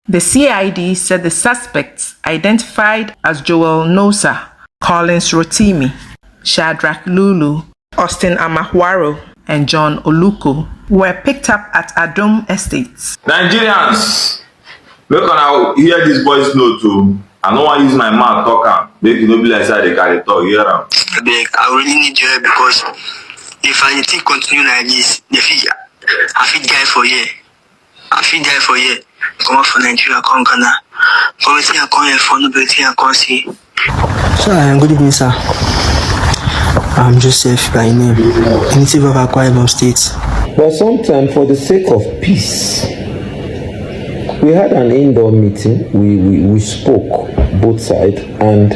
The CID said the suspects, identified as Joel Nosa, Collins Rotimi, Shadrach Lulu, Austin Amahwaro, and John Oluko, were picked up at Adom Estates. Nigerians, look on how hear this boy's note too. I don't want to use my mouth talking. Make it not be like they carry talk. Hear them. I really need your help because if I think continue like this, I feel die for you. Come out for Nigeria, come Ghana. Come see, I come here for nobody. I come see. Sir, good evening, sir. I'm Joseph by name, native of Akwa Ibom State. But sometimes, for the sake of peace, we had an indoor meeting. We spoke both sides, and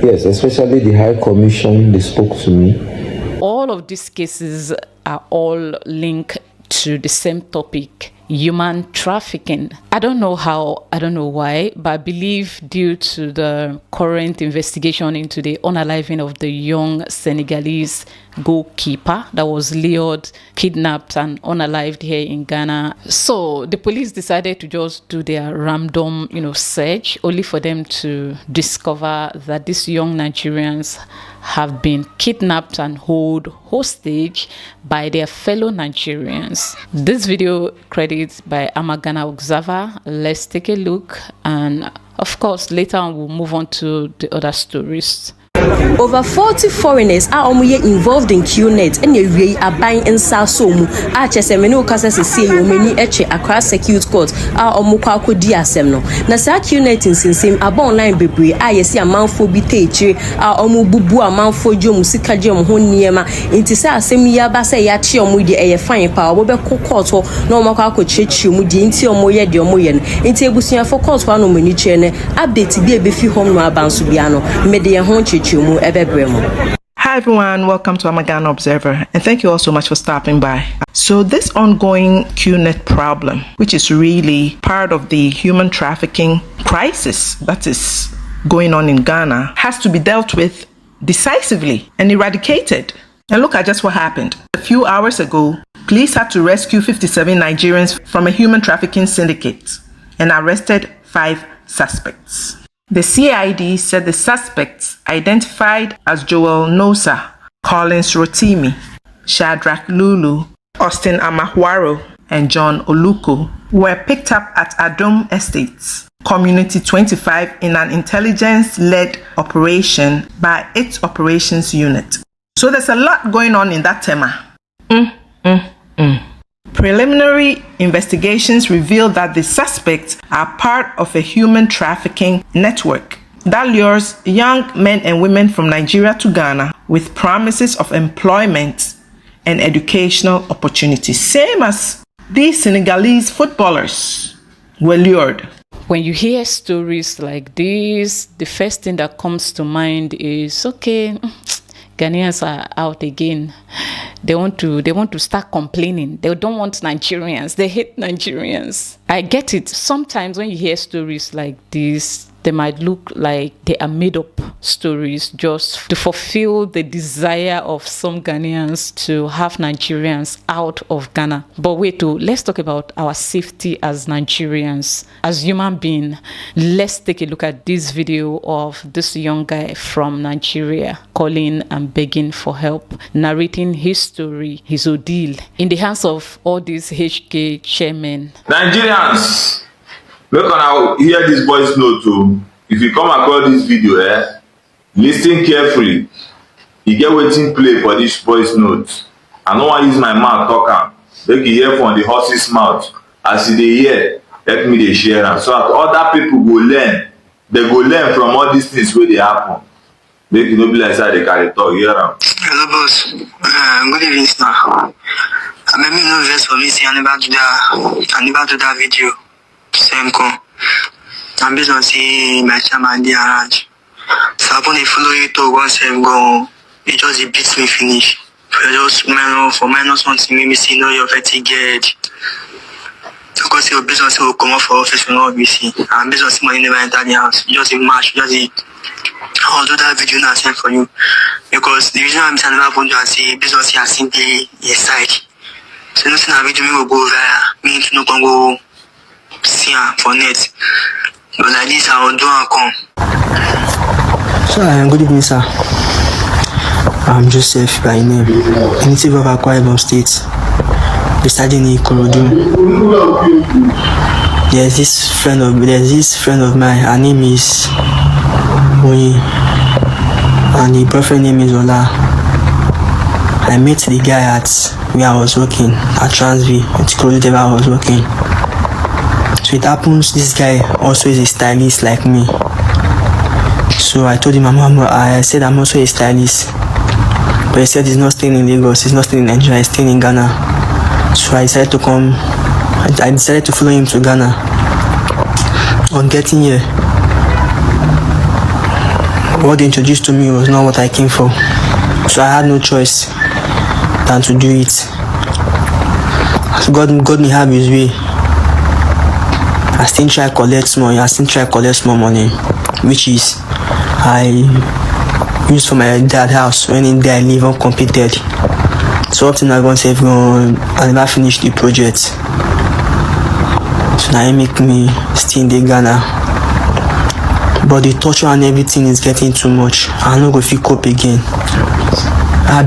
yes, especially the High Commission, they spoke to me. All of these cases are all linked to the same topic: human trafficking. I don't know how, I don't know why, but I believe due to the current investigation into the unaliving of the young Senegalese goalkeeper that was lured, kidnapped, and unalived here in Ghana. So the police decided to just do their random, search, only for them to discover that these young Nigerians have been kidnapped and held hostage by their fellow Nigerians. This video credits by Amagana Observer. Let's take a look, and of course later on we'll move on to the other stories. Over 40 foreigners are involved in QNet and we are buying in Sasomu. Many cases see you many across secute court are Omukako Diasemno. Nasa QNet in Sinsim about online baby. I see a man for bitache are Omububu a man for Joe Musika Jom Honiema. Intisa Semia Basa Yachi Omudi a fine power, Bobeko Koto, no Makako Chichi Mudi into Omoya de Omoyan. Into Busia for court one Ominichene. Update be a beefy home Bansubiano. Media Honchi. Hi everyone, welcome to Amagana Observer, and thank you all so much for stopping by. So this ongoing QNet problem, which is really part of the human trafficking crisis that is going on in Ghana, has to be dealt with decisively and eradicated. And look at just what happened. A few hours ago, police had to rescue 57 Nigerians from a human trafficking syndicate and arrested 5 suspects. The CID said the suspects, identified as Joel Nosa, Collins Rotimi, Shadrach Lulu, Austin Amahwaro, and John Oluko, were picked up at Adom Estates, Community 25, in an intelligence-led operation by its operations unit. So there's a lot going on in that tema. Preliminary investigations reveal that the suspects are part of a human trafficking network that lures young men and women from Nigeria to Ghana with promises of employment and educational opportunities, same as these Senegalese footballers were lured. When you hear stories like this, the first thing that comes to mind is, okay, Ghanaians are out again. They want to start complaining. They don't want Nigerians. They hate Nigerians. I get it. Sometimes when you hear stories like this, they might look like they are made up stories just to fulfill the desire of some Ghanaians to have Nigerians out of Ghana. But wait, let's talk about our safety as Nigerians, as human beings. Let's take a look at this video of this young guy from Nigeria calling and begging for help, narrating his story, his ordeal, in the hands of all these HK chairmen. Nigerians, look on how hear this boy's note too. If you come across this video, listen carefully. You get waiting play for this boy's note. I don't want to use my mouth talking. Make you hear from the horse's mouth. As they hear, let me they share them. So that other people go learn. They go learn from all these things where they happen. Make you not be like that they carry talk. Hear them. Hello, boss. Good evening, sir. I made me no verse for me. See, I never do that video. Same call. I'm based on see my chairman there around. So I want to follow you to one same go. It just beats me finish. For minus one to me see no your fatigue. Because your business will come off for office for no BC. I'm based on see money never enter the house. Just in March, I'll do that video now send for you. Because the reason I'm saying about you and see business here simply a side. So nothing I video me will go there. Me to no go see her for net. But like this, I will do and come. So, good evening, sir. I'm Joseph by name. Native of Akwa Ibom State. Residing in Ikorodu. There's this friend of mine. Her name is Oyi, and the boyfriend name is Ola. I met the guy at where I was working at Transv. At Ikorodu where I was working. So it happens this guy also is a stylist like me. So I told him I said I'm also a stylist. But he said he's not staying in Lagos, he's not staying in Nigeria, he's staying in Ghana. So I decided to come. I decided to follow him to Ghana. On getting here, what they introduced to me was not what I came for. So I had no choice than to do it. So God may have his way. I still try to collect small money, which is I use for my dad's house when in there I live uncompleted. So often I want to say I never finish the project. So now it make me stay in the Ghana. But the torture and everything is getting too much. I no go fit cope again. I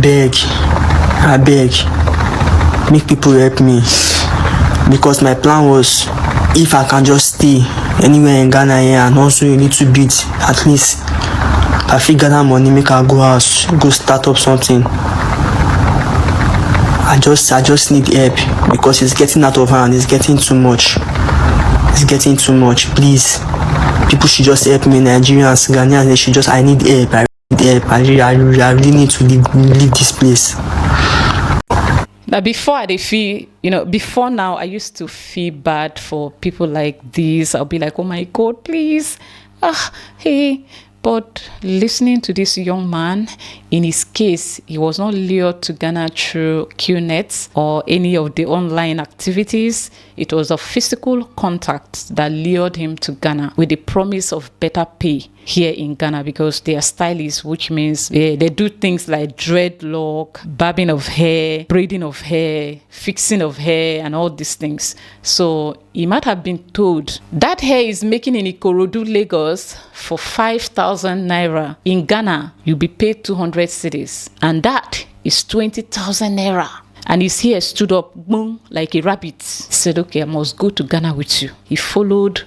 beg, make people help me. Because my plan was, if I can just stay anywhere in Ghana here and also a little bit, at least if I fit gather money, make I go out, go start up something. I just need help because it's getting out of hand. It's getting too much. Please, people should just help me. Nigerians, Ghanaians, they should just. I need help. I really need to leave this place. Now, before I feel, before now, I used to feel bad for people like this. I'll be like, oh my God, please, hey. But listening to this young man, in his case, he was not lured to Ghana through QNet or any of the online activities. It was a physical contact that lured him to Ghana with the promise of better pay here in Ghana, because they are stylists, which means they do things like dreadlock, barbing of hair, braiding of hair, fixing of hair, and all these things. So he might have been told that hair is making in Ikorodu, Lagos for 5,000 naira. In Ghana, you'll be paid 200 cedis, and that is 20,000 naira. And his hair stood up, boom, like a rabbit. He said, okay, I must go to Ghana with you. He followed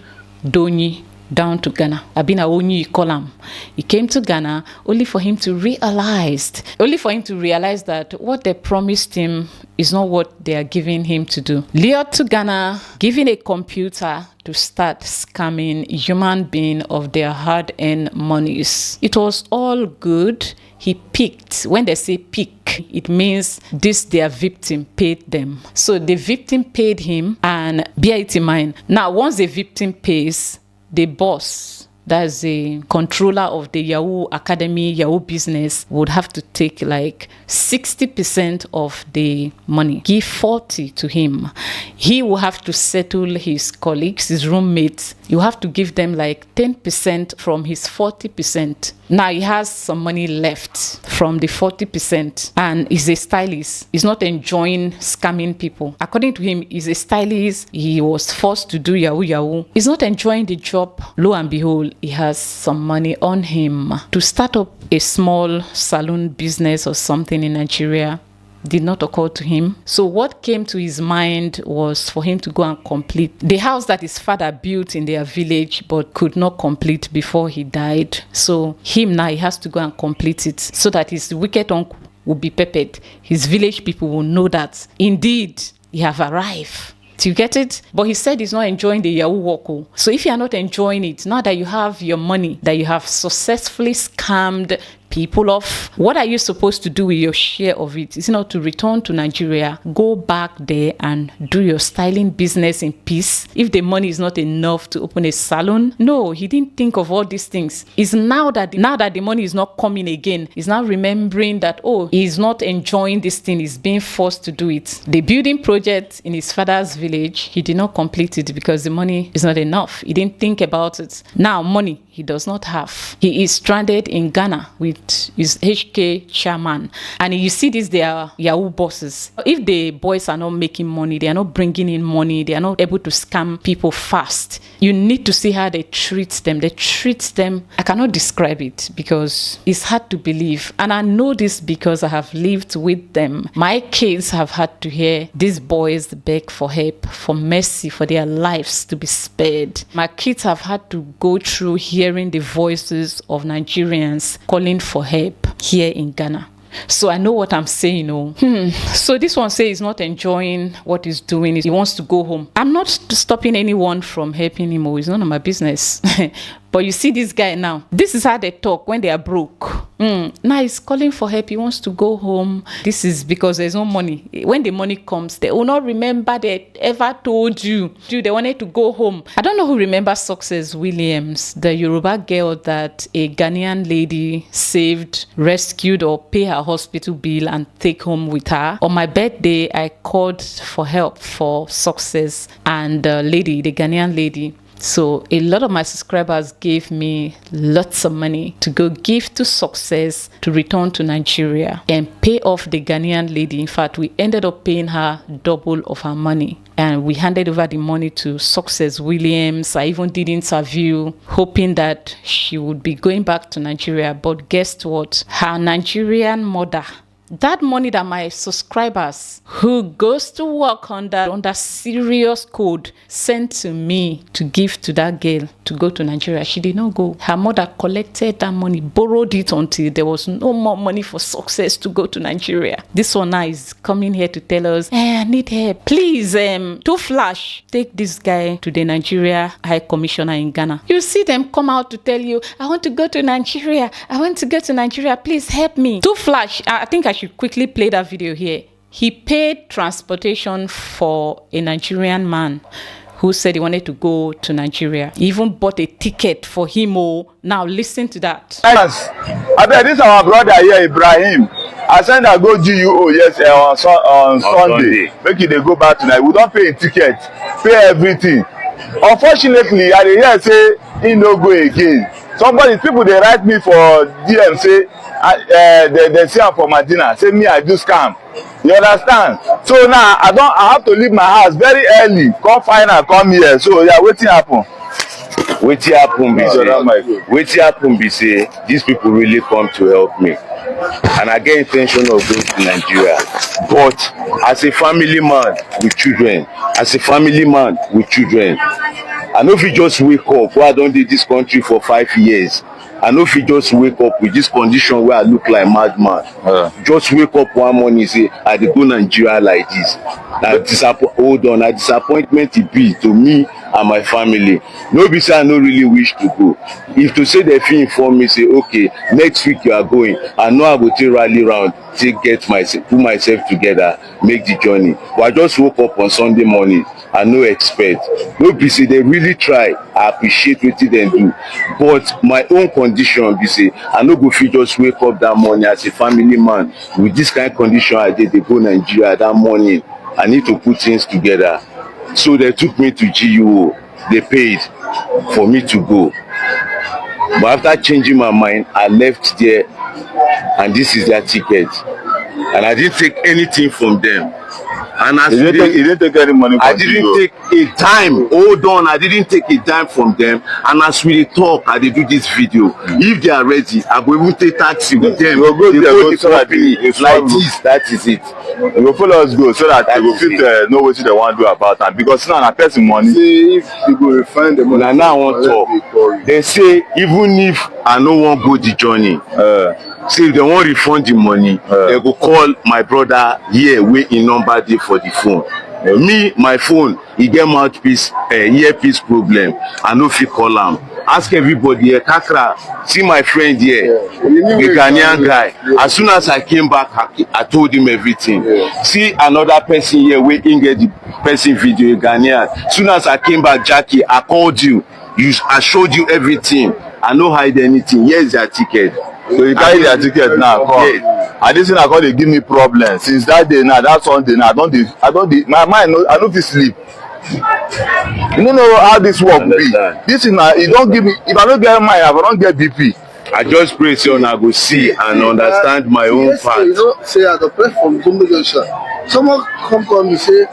Donyi down to Ghana. Abina Onyi call him. He came to Ghana only for him to realize that what they promised him is not what they are giving him to do. Lured to Ghana, given a computer to start scamming human beings of their hard-earned monies. It was all good. He picked. When they say pick, it means their victim paid them. So the victim paid him, and bear it in mind. Now, once the victim pays, the boss, that's the controller of the Yahoo Academy, Yahoo business, would have to take like 60% of the money, give 40 to him. He will have to settle his colleagues, his roommates. You have to give them like 10% from his 40%. Now he has some money left from the 40%, and he's a stylist. He's not enjoying scamming people. According to him, he's a stylist. He was forced to do Yahoo. He's not enjoying the job. Lo and behold, he has some money on him to start up a small salon business or something in Nigeria. Did not occur to him. So what came to his mind was for him to go and complete the house that his father built in their village but could not complete before he died. So him now, he has to go and complete it so that his wicked uncle will be peppered. His village people will know that indeed he have arrived. Do you get it? But he said he's not enjoying the Yahoo work. So if you are not enjoying it, now that you have your money, that you have successfully scammed people off, what are you supposed to do with your share of it? Is it not to return to Nigeria, go back there and do your styling business in peace? If the money is not enough to open a salon? No, he didn't think of all these things. It's now that the money is not coming again, he's now remembering that, he's not enjoying this thing, he's being forced to do it. The building project in his father's village, he did not complete it because the money is not enough. He didn't think about it. Now money he does not have. He is stranded in Ghana with youth, is HK chairman. And you see these, they are Yahoo bosses. If the boys are not making money, they are not bringing in money, they are not able to scam people fast, you need to see how they treat them. They treat them, I cannot describe it because it's hard to believe. And I know this because I have lived with them. My kids have had to hear these boys beg for help, for mercy, for their lives to be spared. My kids have had to go through hearing the voices of Nigerians calling for help here in Ghana. So I know what I'm saying. So this one says he's not enjoying what he's doing. He wants to go home. I'm not stopping anyone from helping him. It's none of my business. But you see this guy now. This is how they talk when they are broke. Now he's calling for help. He wants to go home. This is because there's no money. When the money comes, they will not remember they ever told you. They wanted to go home. I don't know who remembers Success Williams, the Yoruba girl that a Ghanaian lady saved, rescued, or pay her hospital bill and take home with her. On my birthday, I called for help for Success and the lady, the Ghanaian lady. So a lot of my subscribers gave me lots of money to go give to Success to return to Nigeria and pay off the Ghanaian lady. In fact, we ended up paying her double of her money. And we handed over the money to Success Williams. I even did interview, hoping that she would be going back to Nigeria. But guess what? Her Nigerian mother, that money that my subscribers who goes to work under serious code sent to me to give to that girl to go to Nigeria, she did not go. Her mother collected that money, borrowed it until there was no more money for Success to go to Nigeria. This one now is coming here to tell us, I need help. Please, to Flash, take this guy to the Nigeria High Commissioner in Ghana. You see them come out to tell you, I want to go to Nigeria. I want to go to Nigeria. Please help me. To Flash, I think I should quickly play that video here. He paid transportation for a Nigerian man who said he wanted to go to Nigeria. He even bought a ticket for him. Now listen to that. Yes. I bet this is our brother here, Ibrahim. I sent a go GUO on Sunday. Make it they go back tonight. We don't pay a ticket, pay everything. Unfortunately, I hear say he no go again. People they write me for DM say they say I'm for Medina. Say me I do scam. You understand? So now I have to leave my house very early. Come find and come here. So yeah, wetin happen? Wetin happen be say these people really come to help me, and I get intention of going to Nigeria. But as a family man with children, I know if you just wake up, why I don't do this country for 5 years. I know if you just wake up with this condition where I look like madman. Just wake up one morning and say, I dey go Nigeria like this. A disappointment it be to me and my family. No be say I no really wish to go. If to say they feel inform me, say, okay, next week you are going, I know I will take rally round, put myself together, make the journey. But I just woke up on Sunday morning. I no expect. No be say they really try. I appreciate what they do. But my own condition be say I no go fit just wake up that morning as a family man with this kind of condition I did. They go Nigeria that morning. I need to put things together. So they took me to GUO. They paid for me to go. But after changing my mind, I left there, and this is their ticket. And I didn't take anything from them. And as you didn't take any money from I didn't take a dime. Hold on, I didn't take a dime from them. And as we talk, I did do this video. If they are ready, I will even take taxi with them. We'll go there, so like this. That is it. You will follow us go so that they will fit know what they want to do about that. Because now I pay some money. See, if you go find the money, and now I want to talk. They say even if I no want go the journey, say if they want refund the money, they go call my brother here with a number there for the phone. Me, my phone, he get mouthpiece, earpiece problem. I no fit call am. Ask everybody here, Kakra, see my friend here, the Ghanaian guy. As soon as I came back, I told him everything. See another person here waiting get the person video, Ghanaian. As soon as I came back, Jackie, I called you. I showed you everything. I no hide anything. Here's their ticket. So you carry their ticket now, come. Yeah. And this thing I call they give me problem. Since that day now, that Sunday now, my mind, I don't feel sleep. You don't know how this work be. This is now, it don't give me, if I don't get mine, if I don't get BP, I just pray say una go see and understand my own part. You know, say at the platform, someone come and say,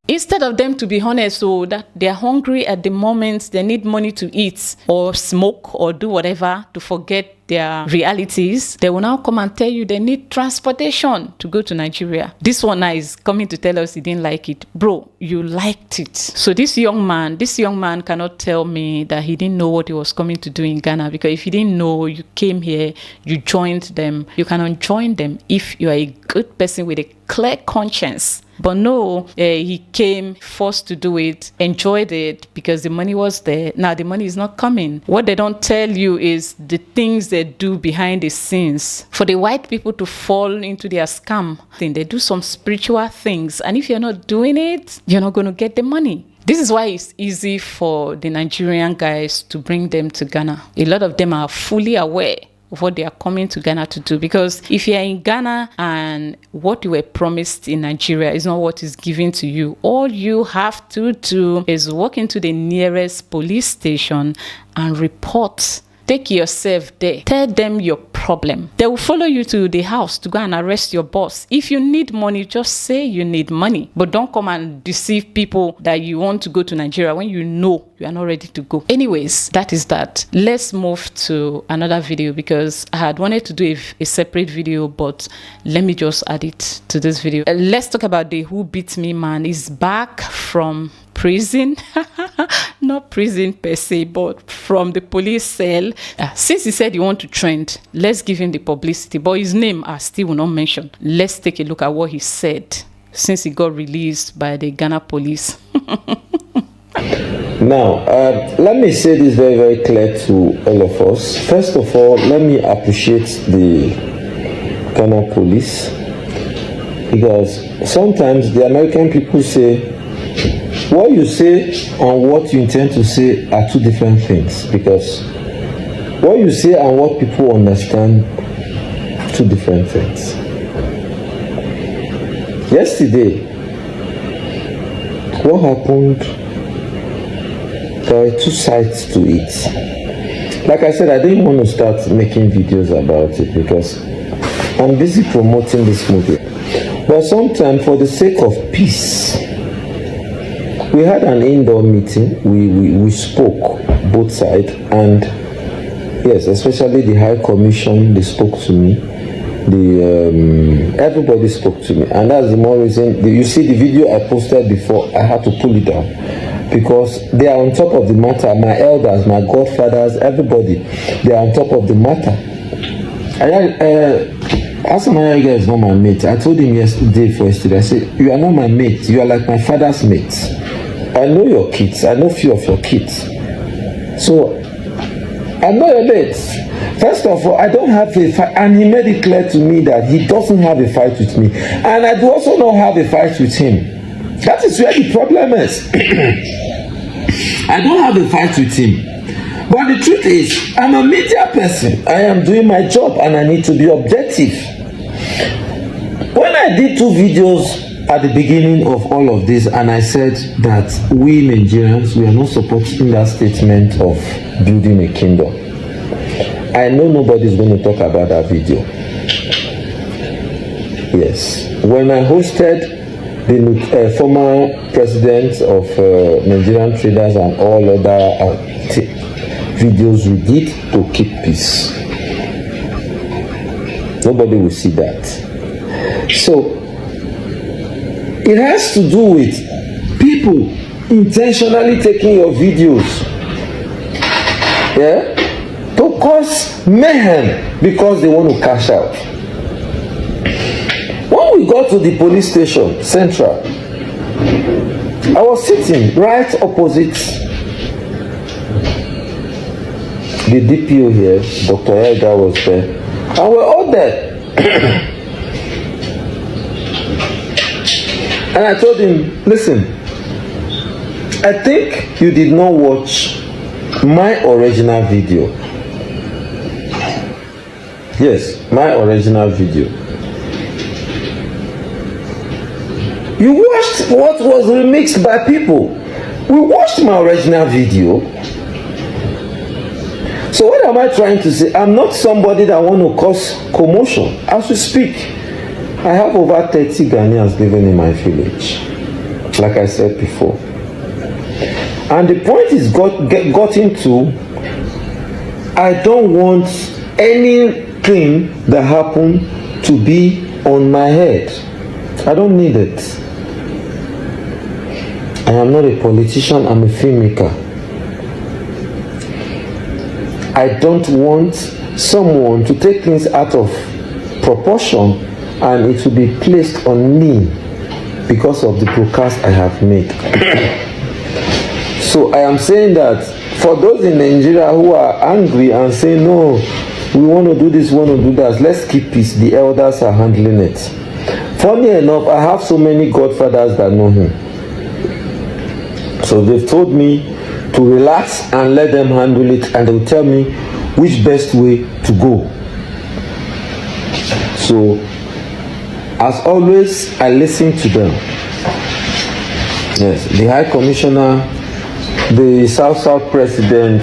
instead of them to be honest, so that they are hungry at the moment, they need money to eat or smoke or do whatever to forget their realities, they will now come and tell you they need transportation to go to Nigeria. This one now is coming to tell us he didn't like it. Bro, you liked it. So this young man cannot tell me that he didn't know what he was coming to do in Ghana, because if you didn't know, you came here, you joined them. You cannot join them if you are a good person with a clear conscience. But no, he came forced to do it, enjoyed it because the money was there. Now the money is not coming. What they don't tell you is the things they do behind the scenes. For the white people to fall into their scam thing, they do some spiritual things. And if you're not doing it, you're not going to get the money. This is why it's easy for the Nigerian guys to bring them to Ghana. A lot of them are fully aware of what they are coming to Ghana to do, because if you're in Ghana and what you were promised in Nigeria is not what is given to you, all you have to do is walk into the nearest police station and report. Take yourself there. Tell them your problem. They will follow you to the house to go and arrest your boss. If you need money, just say you need money. But don't come and deceive people that you want to go to Nigeria when you know you are not ready to go. Anyways, that is that. Let's move to another video, because I had wanted to do a separate video, but let me just add it to this video. Let's talk about the Who Beat Me man. He's back from prison. Not prison per se, but from the police cell. Since he said he want to trend, let's give him the publicity, but his name I still will not mention. Let's take a look at what he said since he got released by the Ghana police. Now, let me say this very, very clear to all of us. First of all, let me appreciate the Ghana police, because sometimes the American people say what you say and what you intend to say are two different things, because what you say and what people understand, two different things. Yesterday, what happened? There are two sides to it. Like I said, I didn't want to start making videos about it because I'm busy promoting this movie. But sometimes, for the sake of peace, we had an indoor meeting. We spoke both sides, and yes, especially the High Commission, they spoke to me. Everybody spoke to me, and that's the more reason. You see the video I posted before, I had to pull it down, because they are on top of the matter. My elders, my godfathers, everybody, they are on top of the matter. Asamaya is not my mate. I told him yesterday, I said, you are not my mate, you are like my father's mate. I know your kids, I know few of your kids. So, I'm not your mate. First of all, I don't have a fight, and he made it clear to me that he doesn't have a fight with me. And I do also not have a fight with him. That is where the problem is. I don't have a fight with him. But the truth is, I'm a media person. I am doing my job and I need to be objective. When I did two videos at the beginning of all of this, and I said that we Nigerians, we are not supporting that statement of building a kingdom, I know nobody's going to talk about that video. Yes. When I hosted the former president of Nigerian traders and all other videos we did to keep peace, nobody will see that. So it has to do with people intentionally taking your videos, yeah, to cause mayhem because they want to cash out. When we got to the police station, Central, I was sitting right opposite the DPO here, Dr. Yaga was there, and we're all there. And I told him, listen, I think you did not watch my original video. Yes, my original video. You watched what was remixed by people. We watched my original video. So what am I trying to say? I'm not somebody that want to cause commotion. As we speak, I have over 30 Ghanaians living in my village, like I said before. And the point is got into, I don't want anything that happened to be on my head. I don't need it. I am not a politician, I'm a filmmaker. I don't want someone to take things out of proportion and it will be placed on me because of the broadcast I have made. So I am saying that for those in Nigeria who are angry and say, no, we want to do this, we want to do that, let's keep peace. The elders are handling it. Funny enough, I have so many godfathers that know him. So they've told me to relax and let them handle it, and they'll tell me which best way to go. So, as always, I listen to them. Yes, the High Commissioner, the South President.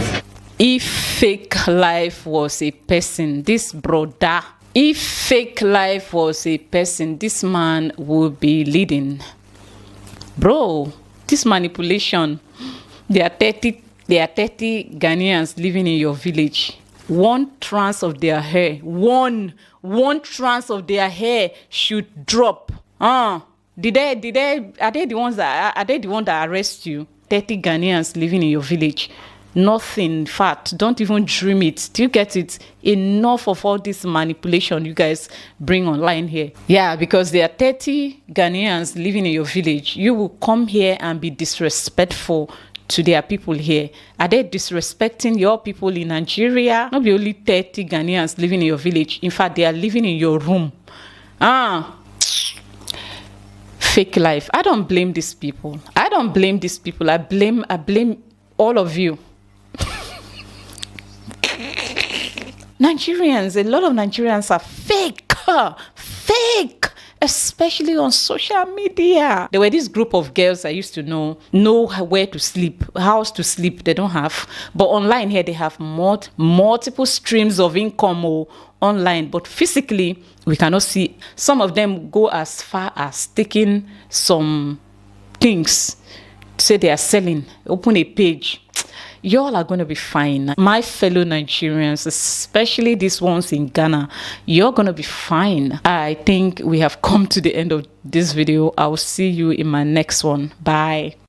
If fake life was a person, this brother, if fake life was a person, this man would be leading. Bro, this manipulation, there are 30 Ghanaians living in your village. One trance of their hair, one trance of their hair should drop. Are they the ones that arrest you? 30 Ghanaians living in your village. Nothing, in fact, don't even dream it. Do you get it? Enough of all this manipulation you guys bring online here. Yeah, because there are 30 Ghanaians living in your village. You will come here and be disrespectful to their people here. Are they disrespecting your people in Nigeria? Not be only 30 Ghanaians living in your village. In fact, they are living in your room. Fake life. I don't blame these people. I blame all of you. Nigerians, a lot of Nigerians are fake, especially on social media. There were this group of girls I used to know where to sleep, house to sleep, they don't have. But online here, they have multiple streams of income online, but physically, we cannot see. Some of them go as far as taking some things, say they are selling, open a page. Y'all are going to be fine. My fellow Nigerians, especially these ones in Ghana, you're going to be fine. I think we have come to the end of this video. I will see you in my next one. Bye.